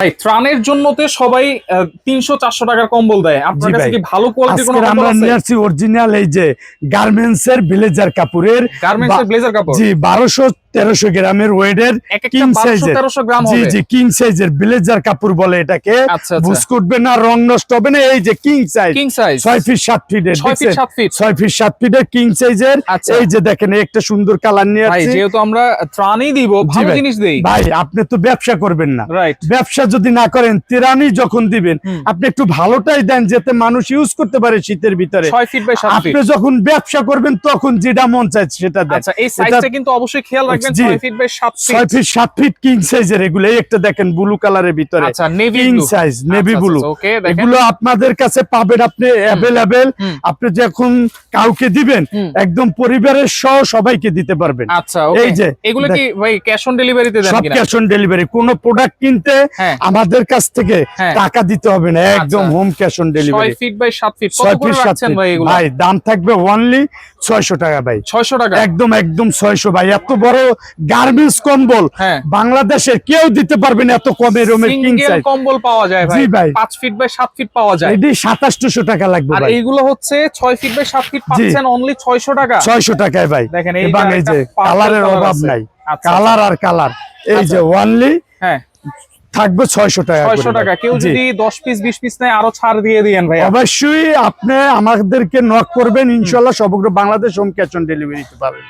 ভাই ত্রাণের জন্যতে সবাই 300-400 টাকার কম্বল দেয়। আপনার কাছে কি ভালো কোয়ালিটির কোনো কম্বল আমরা আছে? নিয়ে আসছি অরিজিনাল এই যে গার্মেন্টস এর ব্লেজার কাপড়ের, গার্মেন্টস এর ব্লেজার কাপড় জি 1200-1300 গ্রামের ওয়েটের কিং সাইজের, 1200-1300 গ্রাম জি হবে। জি কিং সাইজের ব্লেজার কাপড় বলে এটাকে। আচ্ছা বুঝ করবে না, রং নষ্ট হবে না। এই যে king size, king size 6 feet 7 ফিটের, 6 ফিট 7 ফিট 6 ফিট 7 ফিটের কিং সাইজের। এই যে দেখেন একটা সুন্দর কালার নিয়ে ভাই, আসছি। যেহেতু আমরা ত্রাণই দিব, ভালো জিনিস দেই ভাই, আপনি তো ব্যবসা করবেন না, রাইট? ব্যবসা যদি না করেন, ত্রাণই যখন দিবেন আপনি একটু ভালোটাই দেন, যাতে মানুষ ইউজ করতে পারে শীতের ভিতরে। 6 ফিট বাই 7 ফিট। আপনি যখন ব্যবসা করবেন তখন যেটা মন চায় সেটা দেন। আচ্ছা, এই সাইজটা কিন্তু অবশ্যই খেয়াল রাখবেন। 6 feet by 7 feet, 6 feet 7 feet king সাইজের এগুলো। এই একটা দেখেন ব্লু কালারের ভিতরে, আচ্ছা navy king blue size navy blue. Okay, দেখেন এগুলো আপনাদের কাছে পাবেন, আপনি अवेलेबल। আপনি যখন কাউকে দিবেন একদম পরিবারের সহ সবাইকে দিতে পারবেন। আচ্ছা ওকে, এই যে এগুলো কি ভাই ক্যাশ অন ডেলিভারিতে দেন সব কিনা? Cash on delivery. কোন প্রোডাক্ট কিনতে আমাদের কাছ থেকে টাকা দিতে হবে না, একদম home cash on delivery. 6 feet by 7 feet কত করে রাখছেন ভাই এগুলো? ভাই দাম থাকবে অনলি 600 টাকা ভাই। 600 টাকা একদম একদম 600 ভাই। এত বড় গার্মেন্টস কম্বল বাংলাদেশের কেউ দিতে পারবে না এত কমে রুমের কিং সিঙ্গেল সাইজ কম্বল পাওয়া যায় ভাই। জি ভাই, 5 ফিট বাই 7 ফিট পাওয়া যায়। এটি 2700 টাকা লাগবে আর ভাই। এইগুলো হচ্ছে 6 ফিট বাই 7 ফিট পাচ্ছেন অনলি 600 টাকা। 600 টাকায় ভাই। দেখেন এবং এই যে কালারের অভাব নাই, কালার আর কালার। এই যে অনলি থাকবে 600 টাকা। 600 টাকা। কেউ যদি 10 পিস 20 পিস নেয় আরো ছাড় দিয়ে দিয়েন ভাই। অবশ্যই আপনি আমাদেরকে নক করবেন, ইনশাআল্লাহ সমগ্র বাংলাদেশ হোম ক্যাশ অন ডেলিভারিতে পাবেন।